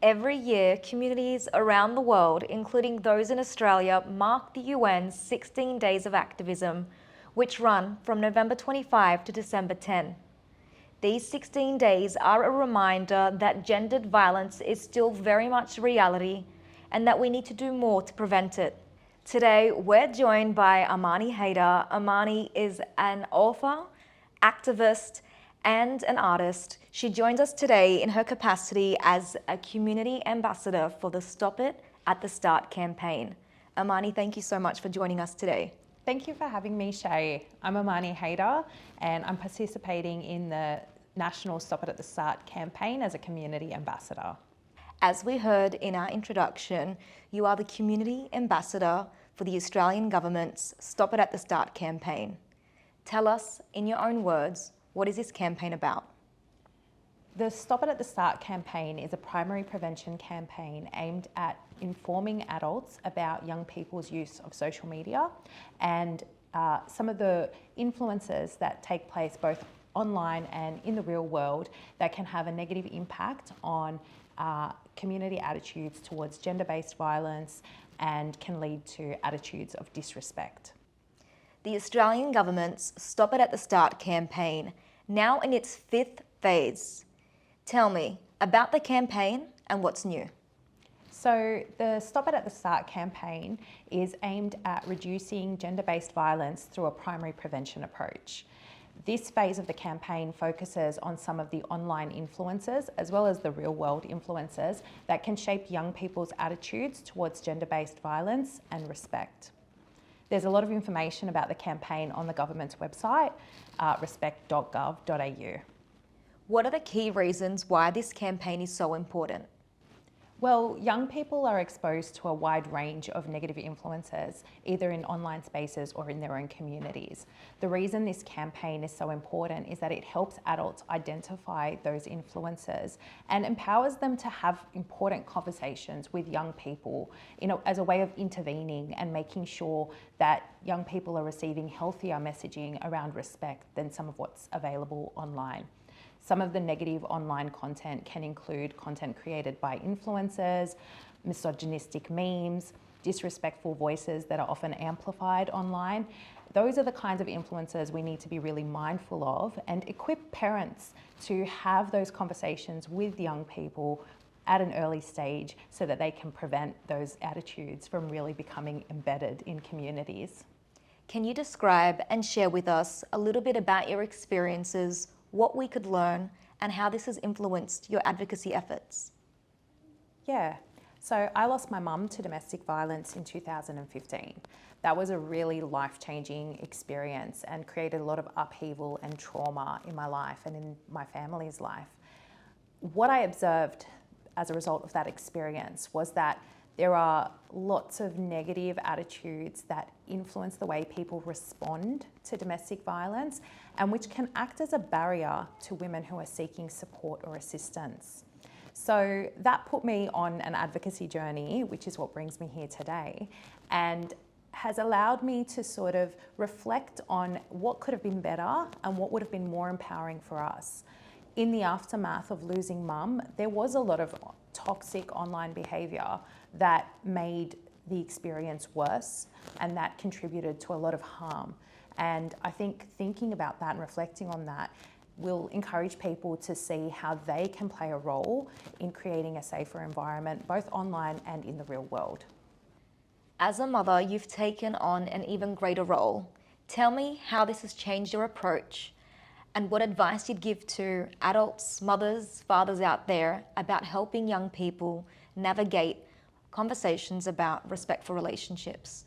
Every year, communities around the world, including those in Australia, mark the UN's 16 Days of Activism, which run from November 25 to December 10. These 16 days are a reminder that gendered violence is still very much a reality and that we need to do more to prevent it. Today, we're joined by Amani Haydar. Amani is an author, activist, and an artist. She joins us today in her capacity as a community ambassador for the Stop It at the Start campaign. Amani, thank you so much for joining us today. Thank you for having me, Shay. I'm Amani Haydar and I'm participating in the National Stop It at the Start campaign as a community ambassador. As we heard in our introduction, you are the community ambassador for the Australian government's Stop It at the Start campaign. Tell us, in your own words, what is this campaign about? The Stop It at the Start campaign is a primary prevention campaign aimed at informing adults about young people's use of social media and some of the influences that take place both online and in the real world that can have a negative impact on community attitudes towards gender-based violence and can lead to attitudes of disrespect. The Australian government's Stop It at the Start campaign, now in its 5th phase. Tell me about the campaign and what's new. So the Stop It at the Start campaign is aimed at reducing gender-based violence through a primary prevention approach. This phase of the campaign focuses on some of the online influences as well as the real world influences that can shape young people's attitudes towards gender-based violence and respect. There's a lot of information about the campaign on the government's website, respect.gov.au. What are the key reasons why this campaign is so important? Well, young people are exposed to a wide range of negative influences, either in online spaces or in their own communities. The reason this campaign is so important is that it helps adults identify those influences and empowers them to have important conversations with young people, as a way of intervening and making sure that young people are receiving healthier messaging around respect than some of what's available online. Some of the negative online content can include content created by influencers, misogynistic memes, disrespectful voices that are often amplified online. Those are the kinds of influences we need to be really mindful of and equip parents to have those conversations with young people at an early stage so that they can prevent those attitudes from really becoming embedded in communities. Can you describe and share with us a little bit about your experiences, what we could learn, and how this has influenced your advocacy efforts? Yeah, so I lost my mum to domestic violence in 2015. That was a really life-changing experience and created a lot of upheaval and trauma in my life and in my family's life. What I observed as a result of that experience was that there are lots of negative attitudes that influence the way people respond to domestic violence and which can act as a barrier to women who are seeking support or assistance. So that put me on an advocacy journey, which is what brings me here today, and has allowed me to sort of reflect on what could have been better and what would have been more empowering for us. In the aftermath of losing mum, there was a lot of toxic online behaviour that made the experience worse and that contributed to a lot of harm. And I think thinking about that and reflecting on that will encourage people to see how they can play a role in creating a safer environment, both online and in the real world. As a mother, you've taken on an even greater role. Tell me how this has changed your approach and what advice you'd give to adults, mothers, fathers out there about helping young people navigate conversations about respectful relationships.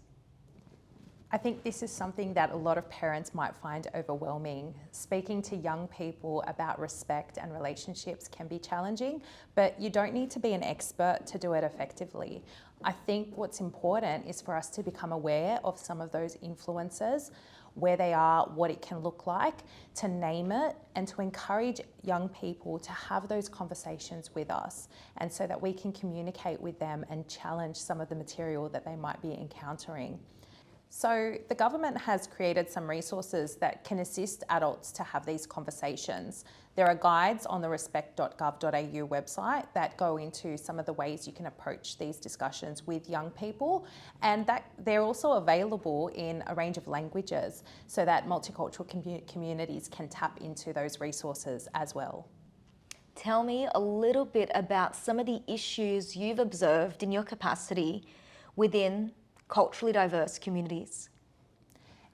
I think this is something that a lot of parents might find overwhelming. Speaking to young people about respect and relationships can be challenging, but you don't need to be an expert to do it effectively. I think what's important is for us to become aware of some of those influences, where they are, what it can look like, to name it, and to encourage young people to have those conversations with us, and so that we can communicate with them and challenge some of the material that they might be encountering. So the government has created some resources that can assist adults to have these conversations. There are guides on the respect.gov.au website that go into some of the ways you can approach these discussions with young people, and that they're also available in a range of languages so that multicultural communities can tap into those resources as well. Tell me a little bit about some of the issues you've observed in your capacity within culturally diverse communities.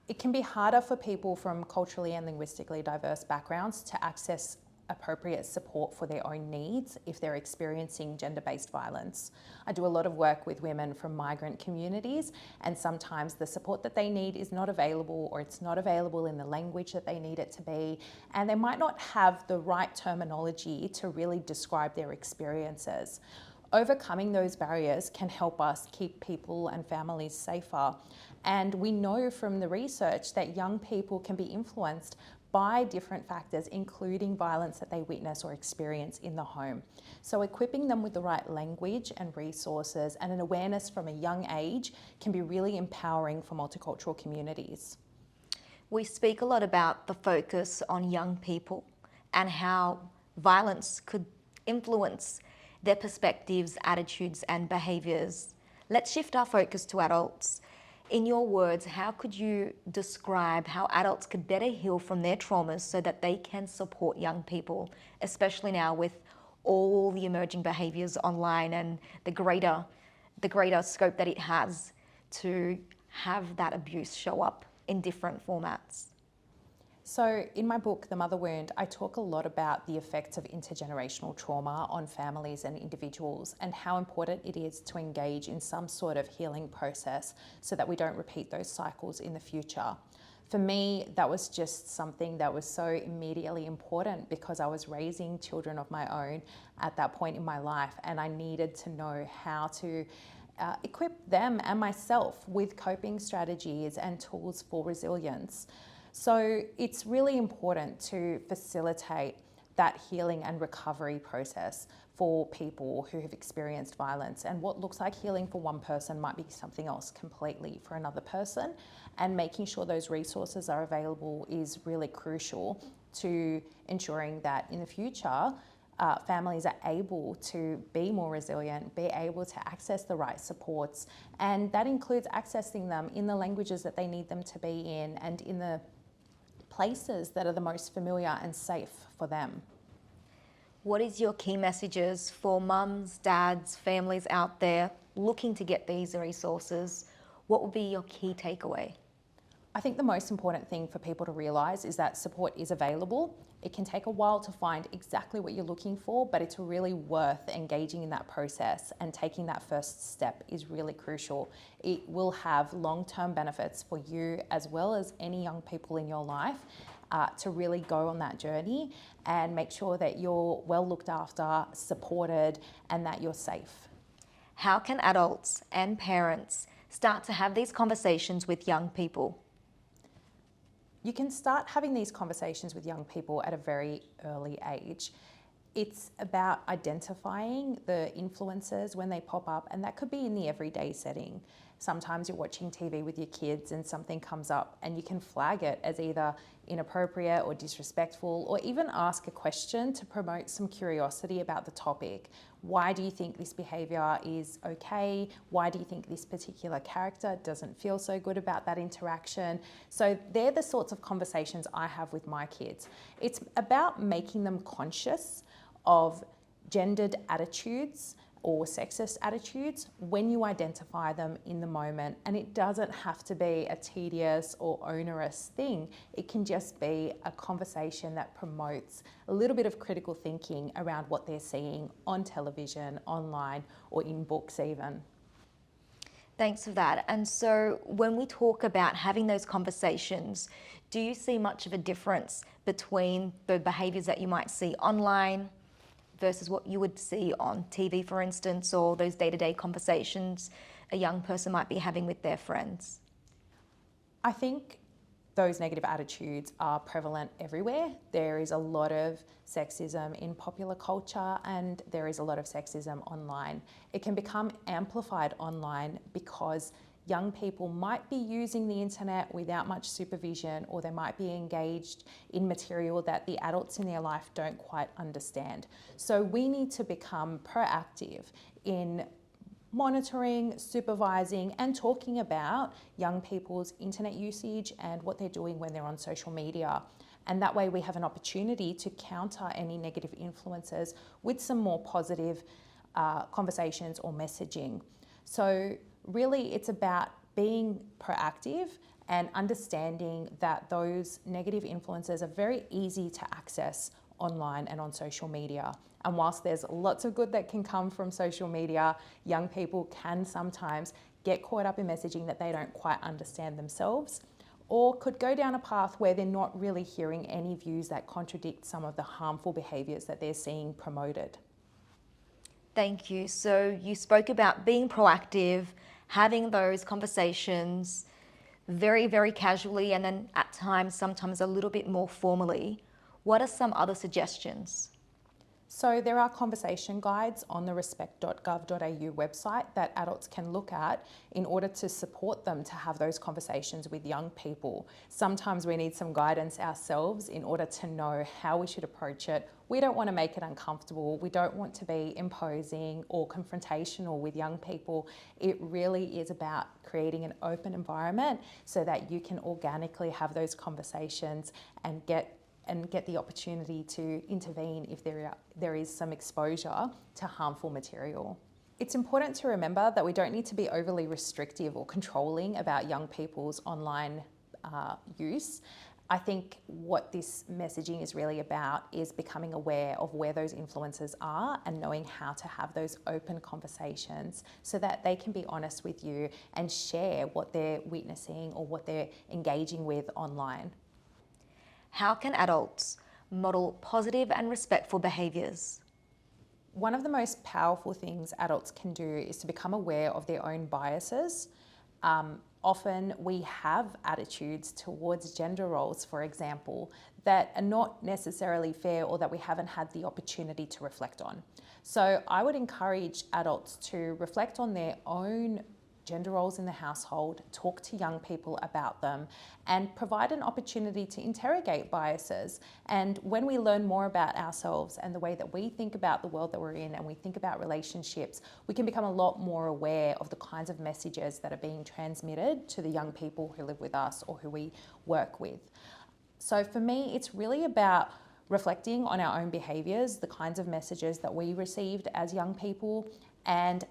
It can be harder for people from culturally and linguistically diverse backgrounds to access appropriate support for their own needs if they're experiencing gender-based violence. I do a lot of work with women from migrant communities, and sometimes the support that they need is not available, or it's not available in the language that they need it to be, and they might not have the right terminology to really describe their experiences. Overcoming those barriers can help us keep people and families safer. And we know from the research that young people can be influenced by different factors, including violence that they witness or experience in the home. So equipping them with the right language and resources and an awareness from a young age can be really empowering for multicultural communities. We speak a lot about the focus on young people and how violence could influence their perspectives, attitudes, and behaviours. Let's shift our focus to adults. In your words, how could you describe how adults could better heal from their traumas so that they can support young people, especially now with all the emerging behaviours online and the greater scope that it has to have that abuse show up in different formats? So in my book, The Mother Wound, I talk a lot about the effects of intergenerational trauma on families and individuals, and how important it is to engage in some sort of healing process so that we don't repeat those cycles in the future. For me, that was just something that was so immediately important because I was raising children of my own at that point in my life, and I needed to know how to equip them and myself with coping strategies and tools for resilience. So it's really important to facilitate that healing and recovery process for people who have experienced violence. And what looks like healing for one person might be something else completely for another person. And making sure those resources are available is really crucial to ensuring that in the future, families are able to be more resilient, be able to access the right supports. And that includes accessing them in the languages that they need them to be in and in the places that are the most familiar and safe for them. What is your key messages for mums, dads, families out there looking to get these resources? What would be your key takeaway? I think the most important thing for people to realise is that support is available. It can take a while to find exactly what you're looking for, but it's really worth engaging in that process, and taking that first step is really crucial. It will have long-term benefits for you as well as any young people in your life to really go on that journey and make sure that you're well looked after, supported, and that you're safe. How can adults and parents start to have these conversations with young people? You can start having these conversations with young people at a very early age. It's about identifying the influences when they pop up, and that could be in the everyday setting. Sometimes you're watching TV with your kids and something comes up, and you can flag it as either inappropriate or disrespectful, or even ask a question to promote some curiosity about the topic. Why do you think this behaviour is okay? Why do you think this particular character doesn't feel so good about that interaction? So they're the sorts of conversations I have with my kids. It's about making them conscious of gendered attitudes or sexist attitudes when you identify them in the moment. And it doesn't have to be a tedious or onerous thing. It can just be a conversation that promotes a little bit of critical thinking around what they're seeing on television, online, or in books even. Thanks for that. And so when we talk about having those conversations, do you see much of a difference between the behaviours that you might see online versus what you would see on TV, for instance, or those day-to-day conversations a young person might be having with their friends? I think those negative attitudes are prevalent everywhere. There is a lot of sexism in popular culture, and there is a lot of sexism online. It can become amplified online because young people might be using the internet without much supervision, or they might be engaged in material that the adults in their life don't quite understand. So we need to become proactive in monitoring, supervising, and talking about young people's internet usage and what they're doing when they're on social media. And that way we have an opportunity to counter any negative influences with some more positive conversations or messaging. So really it's about being proactive and understanding that those negative influences are very easy to access online and on social media. And whilst there's lots of good that can come from social media, young people can sometimes get caught up in messaging that they don't quite understand themselves, or could go down a path where they're not really hearing any views that contradict some of the harmful behaviours that they're seeing promoted. Thank you. So you spoke about being proactive, having those conversations very, very casually, and then at times, sometimes a little bit more formally. What are some other suggestions? So there are conversation guides on the respect.gov.au website that adults can look at in order to support them to have those conversations with young people. Sometimes we need some guidance ourselves in order to know how we should approach it. We don't want to make it uncomfortable. We don't want to be imposing or confrontational with young people. It really is about creating an open environment so that you can organically have those conversations and get the opportunity to intervene if there is some exposure to harmful material. It's important to remember that we don't need to be overly restrictive or controlling about young people's online use. I think what this messaging is really about is becoming aware of where those influences are and knowing how to have those open conversations so that they can be honest with you and share what they're witnessing or what they're engaging with online. How can adults model positive and respectful behaviours? One of the most powerful things adults can do is to become aware of their own biases. Often we have attitudes towards gender roles, for example, that are not necessarily fair or that we haven't had the opportunity to reflect on. So I would encourage adults to reflect on their own gender roles in the household, talk to young people about them, and provide an opportunity to interrogate biases. And when we learn more about ourselves and the way that we think about the world that we're in and we think about relationships, we can become a lot more aware of the kinds of messages that are being transmitted to the young people who live with us or who we work with. So for me, it's really about reflecting on our own behaviours, the kinds of messages that we received as young people, and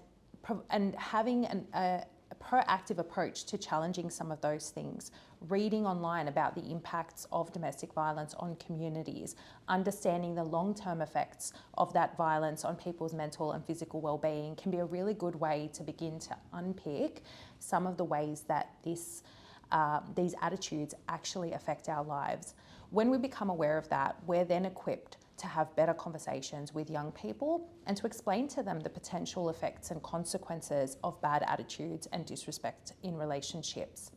having a proactive approach to challenging some of those things, reading online about the impacts of domestic violence on communities, understanding the long-term effects of that violence on people's mental and physical well-being can be a really good way to begin to unpick some of the ways that these attitudes actually affect our lives. When we become aware of that, we're then equipped to have better conversations with young people and to explain to them the potential effects and consequences of bad attitudes and disrespect in relationships.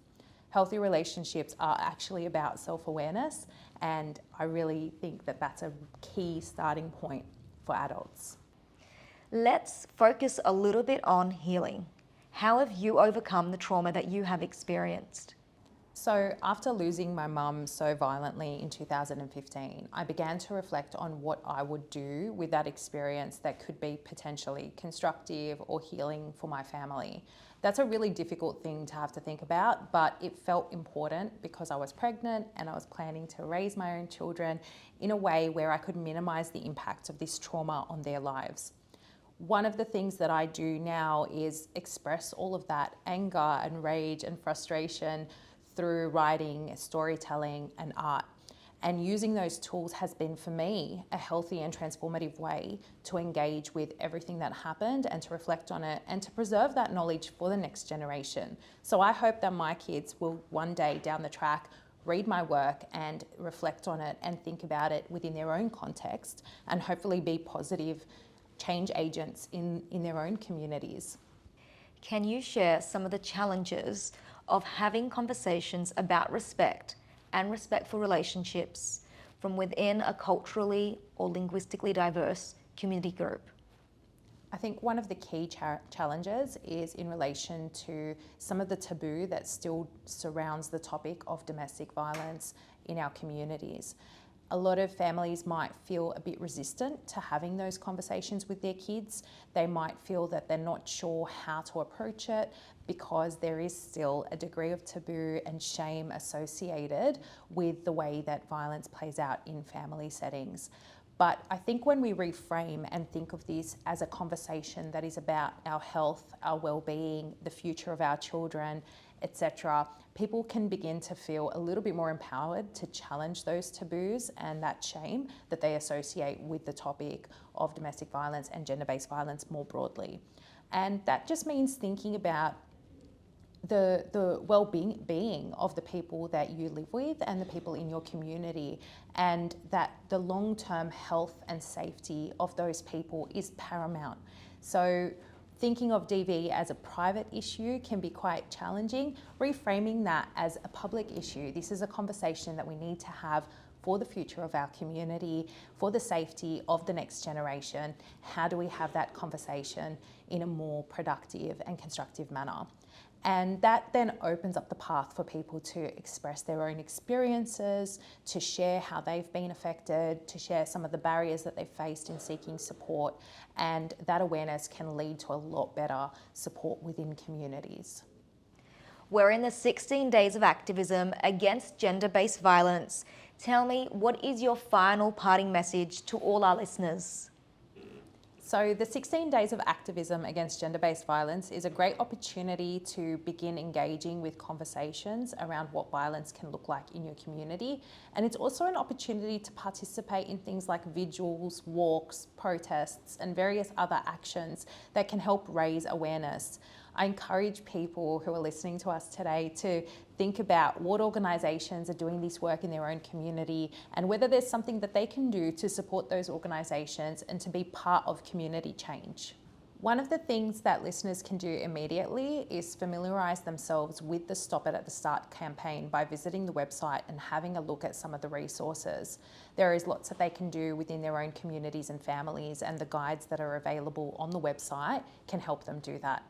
Healthy relationships are actually about self-awareness, and I really think that that's a key starting point for adults. Let's focus a little bit on healing. How have you overcome the trauma that you have experienced? So after losing my mum so violently in 2015, I began to reflect on what I would do with that experience that could be potentially constructive or healing for my family. That's a really difficult thing to have to think about, but it felt important because I was pregnant and I was planning to raise my own children in a way where I could minimise the impact of this trauma on their lives. One of the things that I do now is express all of that anger and rage and frustration through writing, storytelling, and art. And using those tools has been, for me, a healthy and transformative way to engage with everything that happened and to reflect on it and to preserve that knowledge for the next generation. So I hope that my kids will one day down the track read my work and reflect on it and think about it within their own context and hopefully be positive change agents in their own communities. Can you share some of the challenges of having conversations about respect and respectful relationships from within a culturally or linguistically diverse community group? I think one of the key challenges is in relation to some of the taboo that still surrounds the topic of domestic violence in our communities. A lot of families might feel a bit resistant to having those conversations with their kids. They might feel that they're not sure how to approach it because there is still a degree of taboo and shame associated with the way that violence plays out in family settings. But I think when we reframe and think of this as a conversation that is about our health, our well-being, the future of our children, etc., people can begin to feel a little bit more empowered to challenge those taboos and that shame that they associate with the topic of domestic violence and gender-based violence more broadly. And that just means thinking about the well-being of the people that you live with and the people in your community, and that the long-term health and safety of those people is paramount. So thinking of DV as a private issue can be quite challenging. Reframing that as a public issue, this is a conversation that we need to have for the future of our community, for the safety of the next generation. How do we have that conversation in a more productive and constructive manner? And that then opens up the path for people to express their own experiences, to share how they've been affected, to share some of the barriers that they've faced in seeking support. And that awareness can lead to a lot better support within communities. We're in the 16 Days of Activism against gender-based violence. Tell me, what is your final parting message to all our listeners? So the 16 Days of Activism against gender-based violence is a great opportunity to begin engaging with conversations around what violence can look like in your community. And it's also an opportunity to participate in things like vigils, walks, protests, and various other actions that can help raise awareness. I encourage people who are listening to us today to think about what organisations are doing this work in their own community and whether there's something that they can do to support those organisations and to be part of community change. One of the things that listeners can do immediately is familiarise themselves with the Stop It at the Start campaign by visiting the website and having a look at some of the resources. There is lots that they can do within their own communities and families, and the guides that are available on the website can help them do that.